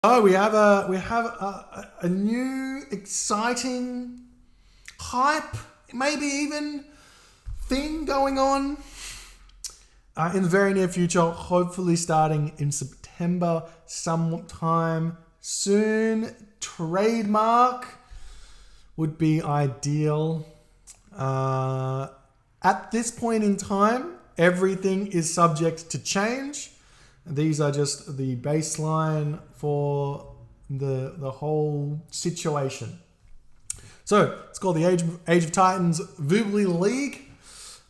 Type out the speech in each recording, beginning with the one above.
Oh, we have a new exciting hype, maybe even thing going on in the very near future. Hopefully, starting in September, sometime soon. Trademark would be ideal. At this point in time, everything is subject to change. These are just the baseline for the whole situation. So it's called the Age of Titans Voobly League,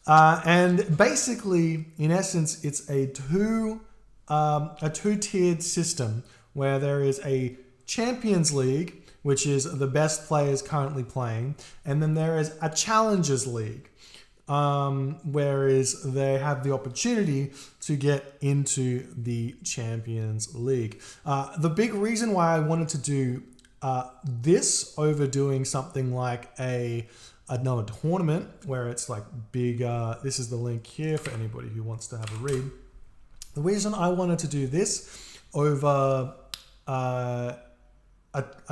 and basically, in essence, it's a two-tiered system where there is a Champions League, which is the best players currently playing, and then there is a Challengers League. Whereas they have the opportunity to get into the Champions League. The big reason why I wanted to do this over doing something like another tournament where it's like big, this is the link here for anybody who wants to have a read. The reason I wanted to do this over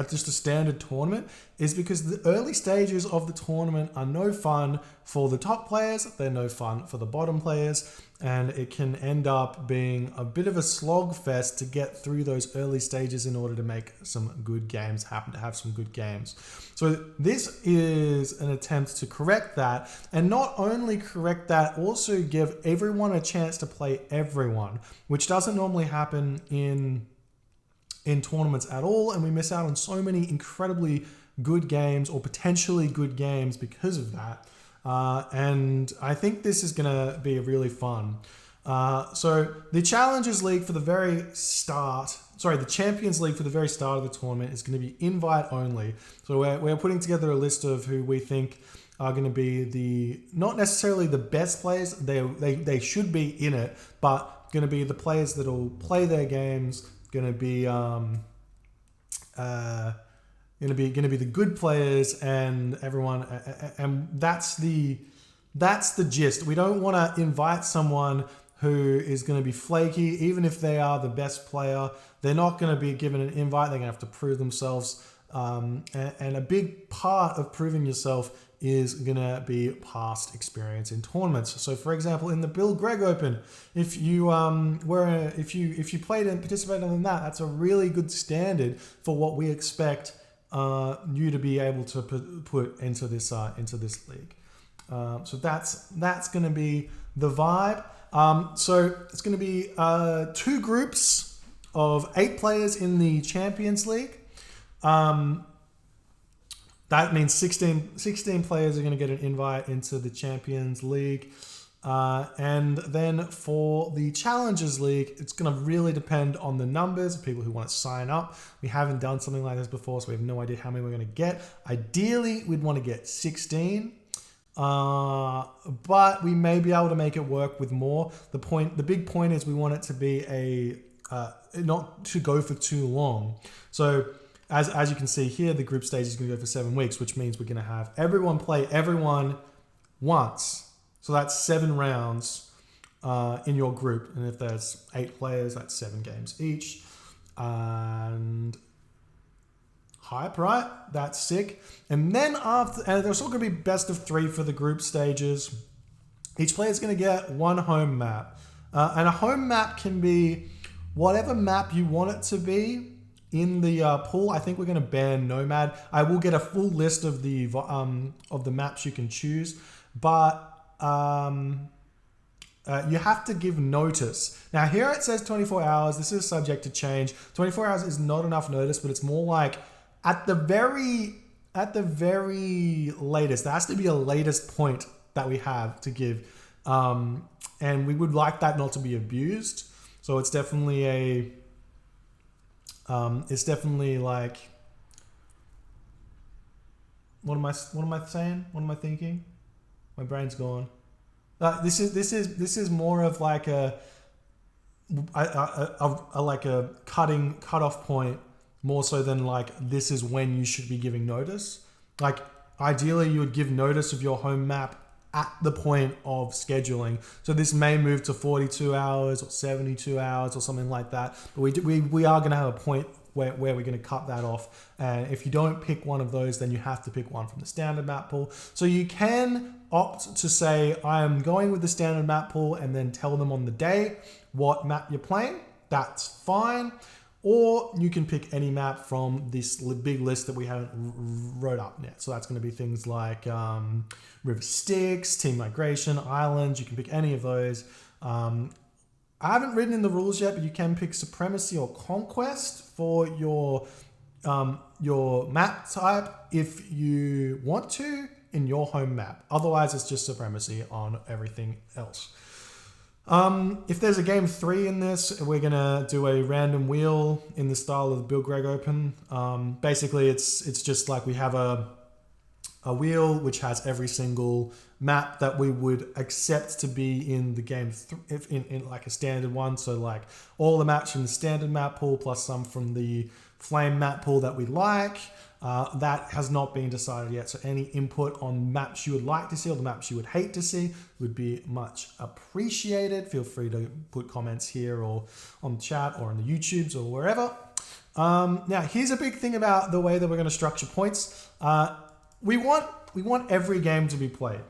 just a standard tournament is because the early stages of the tournament are no fun for the top players, they're no fun for the bottom players, and it can end up being a bit of a slog fest to get through those early stages in order to make some good games happen, to have some good games. So this is an attempt to correct that, and not only correct that, also give everyone a chance to play everyone, which doesn't normally happen in tournaments at all, and we miss out on so many incredibly good games or potentially good games because of that. And I think this is going to be really fun. So the Challengers League for the very start, the Champions League for the very start of the tournament is going to be invite only. So we're putting together a list of who we think are going to be not necessarily the best players, they should be in it, but going to be the players that will play their games, going to be the good players, and everyone, and that's the gist. We don't want to invite someone who is going to be flaky, even if they are the best player. They're not going to be given an invite. They're going to have to prove themselves, and a big part of proving yourself is going to be past experience in tournaments. So, for example, in the Bill Gregg Open, if you played and participated in that, that's a really good standard for what we expect you to be able to put into this league. So that's going to be the vibe. So it's going to be 2 groups of 8 players in the Champions League. That means 16 players are going to get an invite into the Champions League. And then for the Challengers League, it's going to really depend on the numbers of people who want to sign up. We haven't done something like this before, so we have no idea how many we're going to get. Ideally, we'd want to get 16. But we may be able to make it work with more. The big point is we want it to be not to go for too long. So as you can see here, the group stage is going to go for 7 weeks, which means we're going to have everyone play everyone once. So that's 7 rounds in your group. And if there's 8 players, that's 7 games each. And hype, right? That's sick. And then and there's also going to be best of 3 for the group stages. Each player is going to get 1 home map. And a home map can be whatever map you want it to be. In the pool, I think we're going to ban Nomad. I will get a full list of the maps you can choose, but you have to give notice. Now here it says 24 hours. This is subject to change. 24 hours is not enough notice, but it's more like at the very latest. There has to be a latest point that we have to give, and we would like that not to be abused. So it's definitely it's definitely like, what am I saying? What am I thinking? My brain's gone. This is more of like a cutoff point, more so than like this is when you should be giving notice. Like ideally you would give notice of your home map at the point of scheduling. So this may move to 42 hours or 72 hours or something like that. But we are going to have a point where we're going to cut that off. And if you don't pick one of those, then you have to pick one from the standard map pool. So you can opt to say, I am going with the standard map pool, and then tell them on the day what map you're playing. That's fine. Or you can pick any map from this big list that we haven't wrote up yet. So that's going to be things like River Styx, Team Migration, Islands. You can pick any of those. I haven't written in the rules yet, but you can pick Supremacy or Conquest for your map type if you want to in your home map. Otherwise, it's just Supremacy on everything else. If there's a game 3 in this, we're going to do a random wheel in the style of the Bill Gregg Open. Basically, it's just like we have a wheel which has every single map that we would accept to be in the game in like a standard one. So like all the maps from the standard map pool plus some from the Flame map pool that we like. That has not been decided yet. So any input on maps you would like to see or the maps you would hate to see would be much appreciated. Feel free to put comments here or on the chat or on the YouTubes or wherever. Now, here's a big thing about the way that we're going to structure points. We want every game to be played.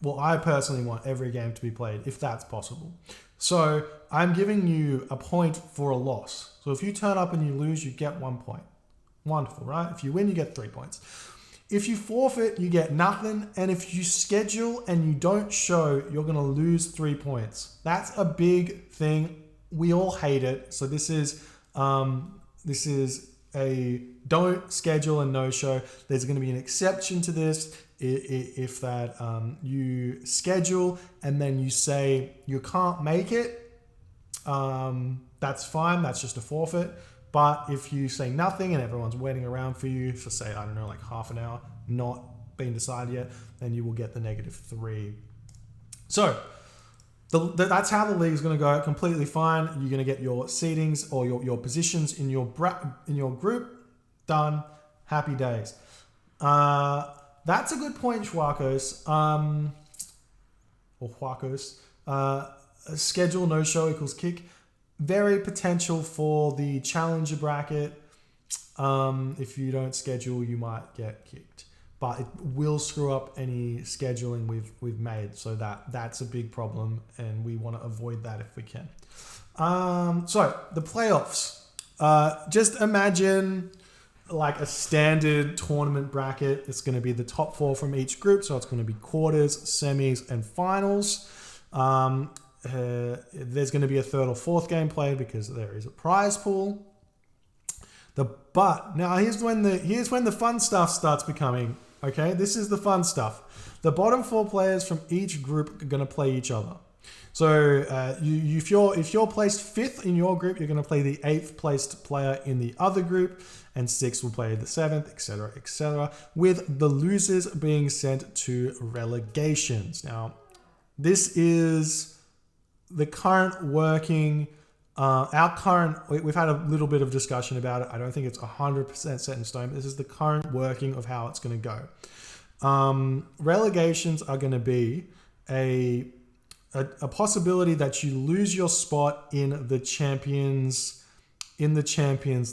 Well, I personally want every game to be played if that's possible. So I'm giving you a point for a loss. So if you turn up and you lose, you get 1 point. Wonderful, right? If you win, you get 3 points. If you forfeit, you get nothing. And if you schedule and you don't show, you're going to lose 3 points. That's a big thing. We all hate it. So this is a don't schedule and no show. There's going to be an exception to this if that you schedule and then you say you can't make it. That's fine. That's just a forfeit. But if you say nothing and everyone's waiting around for you for, say, I don't know, like half an hour, not being decided yet, then you will get the -3. So that's how the league is going to go. Completely fine. You're going to get your seedings or your positions in your group. Done. Happy days. That's a good point, Schwakos. Or Huacos. Schedule no show equals kick. Very potential for the challenger bracket. If you don't schedule, you might get kicked, but it will screw up any scheduling we've made. So that's a big problem, and we want to avoid that if we can. So the playoffs. Just imagine like a standard tournament bracket. It's going to be the top 4 from each group. So it's going to be quarters, semis, and finals. There's going to be a 3rd or 4th game played because there is a prize pool. But now here's when the fun stuff starts becoming. Okay, this is the fun stuff. The bottom 4 players from each group are going to play each other. So if you're placed 5th in your group, you're going to play the 8th placed player in the other group, and 6th will play the 7th, etc., etc., with the losers being sent to relegations. Now, this is the current working, we've had a little bit of discussion about it. I don't think it's 100% set in stone, but this is the current working of how it's going to go. Relegations are going to be a possibility that you lose your spot in the Champions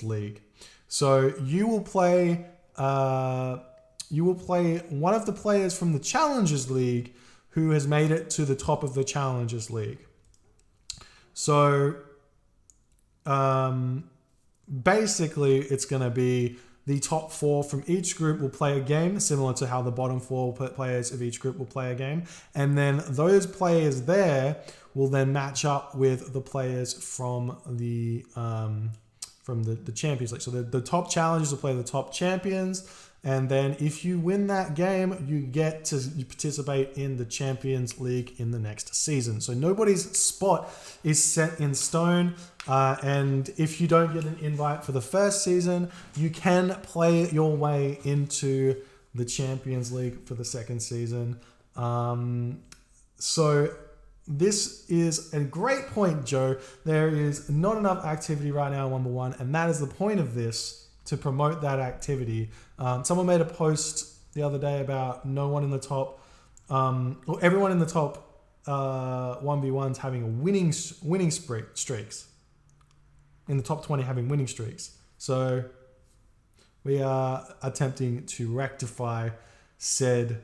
League. So you will play one of the players from the Challengers League who has made it to the top of the Challengers League. So basically, it's going to be the top 4 from each group will play a game, similar to how the bottom 4 players of each group will play a game. And then those players there will then match up with the players from the Champions League. So the top challengers will play the top champions. And then if you win that game, you get to participate in the Champions League in the next season. So nobody's spot is set in stone. And if you don't get an invite for the first season, you can play your way into the Champions League for the second season. So this is a great point, Joe. There is not enough activity right now in 1v1, and that is the point of this, to promote that activity. Someone made a post the other day about no one in the top, or everyone in the top 1v1s having a winning streaks. in the top 20 having winning streaks. So we are attempting to rectify said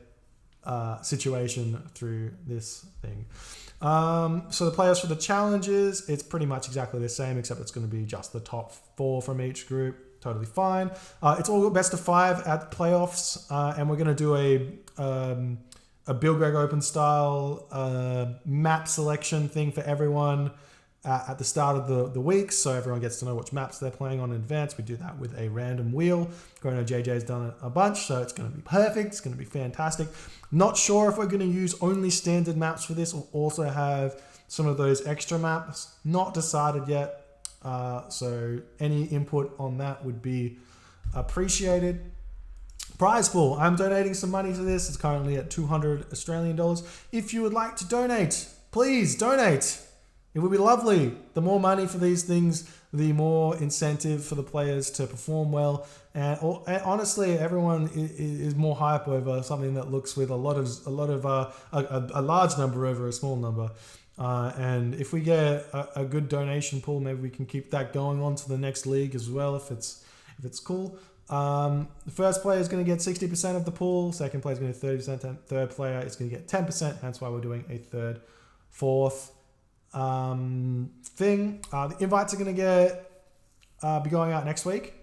situation through this thing. So the players for the challenges, it's pretty much exactly the same, except it's going to be just the top 4 from each group. Totally fine. It's all best of 5 at playoffs, and we're going to do a Bill Greg Open style map selection thing for everyone at the start of the week, so everyone gets to know which maps they're playing on in advance. We do that with a random wheel. Grano JJ's done it a bunch, so it's going to be perfect. It's going to be fantastic. Not sure if we're going to use only standard maps for this or also have some of those extra maps. Not decided yet. So any input on that would be appreciated. Prize pool. I'm donating some money to this. It's currently at 200 Australian dollars. If you would like to donate, please donate. It would be lovely. The more money for these things, the more incentive for the players to perform well. And honestly, everyone is more hype over something that looks with a large number over a small number. And if we get a good donation pool, maybe we can keep that going on to the next league as well, if it's cool. The first player is going to get 60% of the pool. Second player is going to get 30%. Third player is going to get 10%. That's why we're doing a third, fourth thing. The invites are going to be going out next week.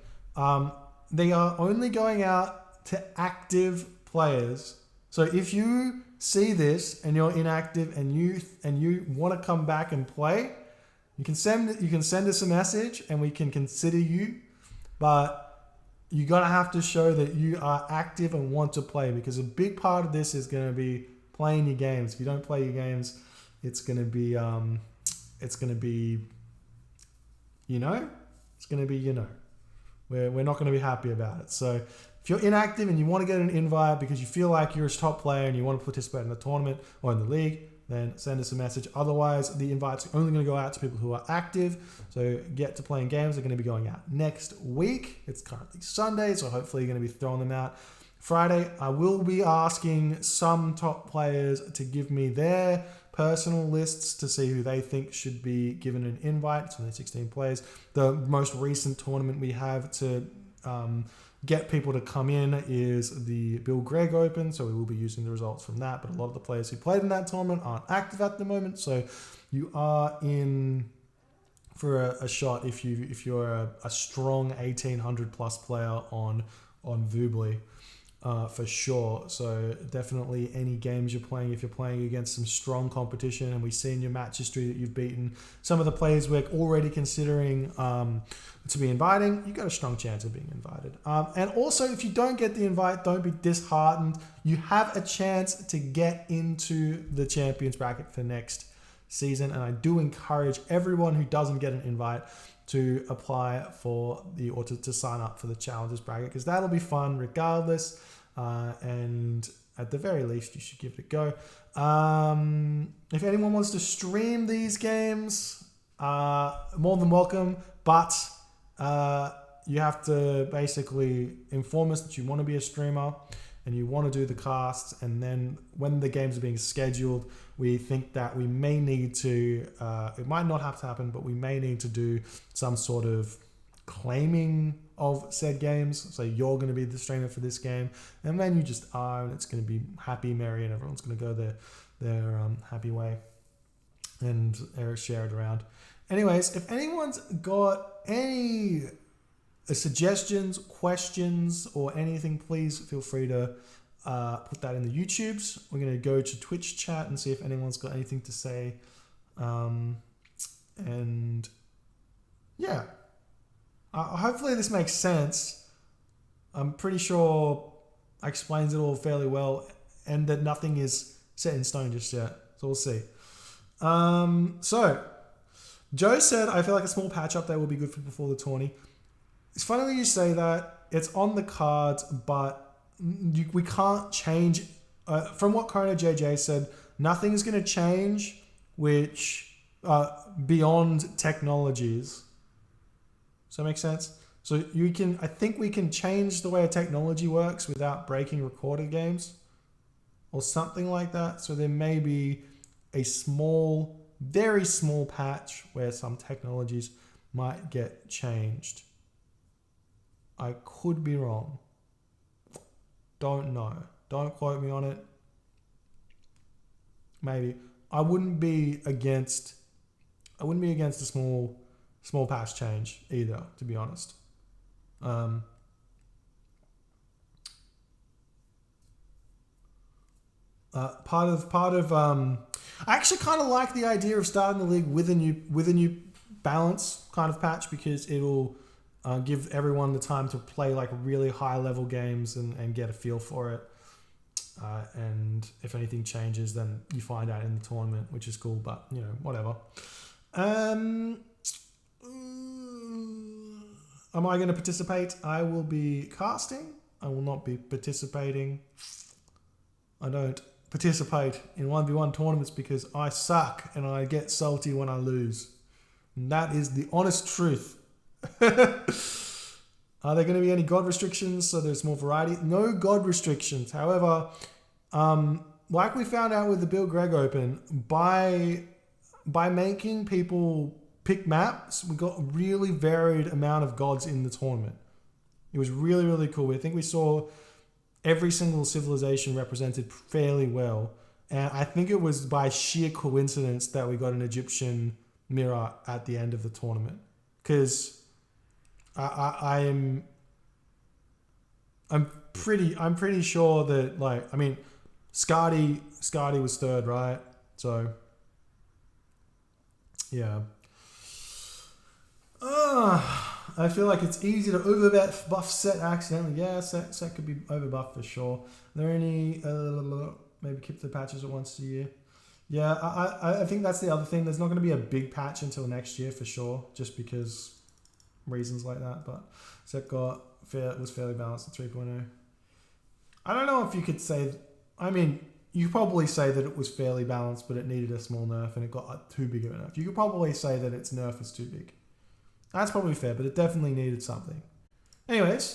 They are only going out to active players. So if you see this and you're inactive and you want to come back and play, you can send us a message and we can consider you, but you're gonna have to show that you are active and want to play, because a big part of this is going to be playing your games. If you don't play your games, it's gonna be we're not going to be happy about it. So if you're inactive and you want to get an invite because you feel like you're a top player and you want to participate in the tournament or in the league, then send us a message. Otherwise, the invites are only going to go out to people who are active. So get to playing games. They're going to be going out next week. It's currently Sunday, so hopefully you're going to be throwing them out Friday. I will be asking some top players to give me their personal lists to see who they think should be given an invite. So there's 16 players. The most recent tournament we have to get people to come in is the Bill Greg Open, so we will be using the results from that. But a lot of the players who played in that tournament aren't active at the moment, so you are in for a shot if you're a strong 1800 plus player on Voobly. For sure. So definitely any games you're playing, if you're playing against some strong competition, and we see in your match history that you've beaten some of the players we're already considering to be inviting, you've got a strong chance of being invited. And also, if you don't get the invite, don't be disheartened. You have a chance to get into the champions bracket for next season, and I do encourage everyone who doesn't get an invite to apply for to sign up for the challenges bracket, because that'll be fun regardless. And at the very least, you should give it a go. If anyone wants to stream these games, more than welcome, but you have to basically inform us that you want to be a streamer and you want to do the casts, and then when the games are being scheduled, we think that we may need to, it might not have to happen, but we may need to do some sort of claiming of said games. So you're going to be the streamer for this game, and then you just are, and it's going to be happy, merry, and everyone's going to go their happy way and share it around. Anyways, if anyone's got any suggestions, questions, or anything, please feel free to put that in the YouTubes. We're going to go to Twitch chat and see if anyone's got anything to say. And yeah, hopefully this makes sense. I'm pretty sure I explains it all fairly well, and that nothing is set in stone just yet. So we'll see. So Joe said, I feel like a small patch update will be good for before the tourney. It's funny that you say that. It's on the cards, but we can't change. From what Kona JJ said, nothing is going to change which beyond technologies. Does that make sense? So I think we can change the way a technology works without breaking recorded games or something like that. So there may be a small, very small patch where some technologies might get changed. I could be wrong. Don't know. Don't quote me on it. Maybe. I wouldn't be against a small patch change either, to be honest. I actually kind of like the idea of starting the league with a new balance kind of patch, because it'll give everyone the time to play like really high level games and get a feel for it. And if anything changes, then you find out in the tournament, which is cool. But whatever. Am I going to participate? I will be casting. I will not be participating. I don't participate in 1v1 tournaments because I suck and I get salty when I lose. And that is the honest truth. Are there going to be any God restrictions so there's more variety? No God restrictions. However, like we found out with the Bill Gregg Open, by making people pick maps, we got a really varied amount of gods in the tournament. It was really, really cool. I think we saw every single civilization represented fairly well. And I think it was by sheer coincidence that we got an Egyptian mirror at the end of the tournament. Because I'm pretty sure that Scardy was third, right? So yeah. I feel like it's easy to overbuff Set accidentally. Yeah, Set could be overbuffed for sure. Are there any maybe keep the patches at once a year? Yeah, I think that's the other thing. There's not going to be a big patch until next year for sure, just because reasons like that. But Set was fairly balanced at 3.0. I don't know if you could say. I mean, you could probably say that it was fairly balanced, but it needed a small nerf and it got too big of a nerf. You could probably say that its nerf is too big. That's probably fair, but it definitely needed something. Anyways,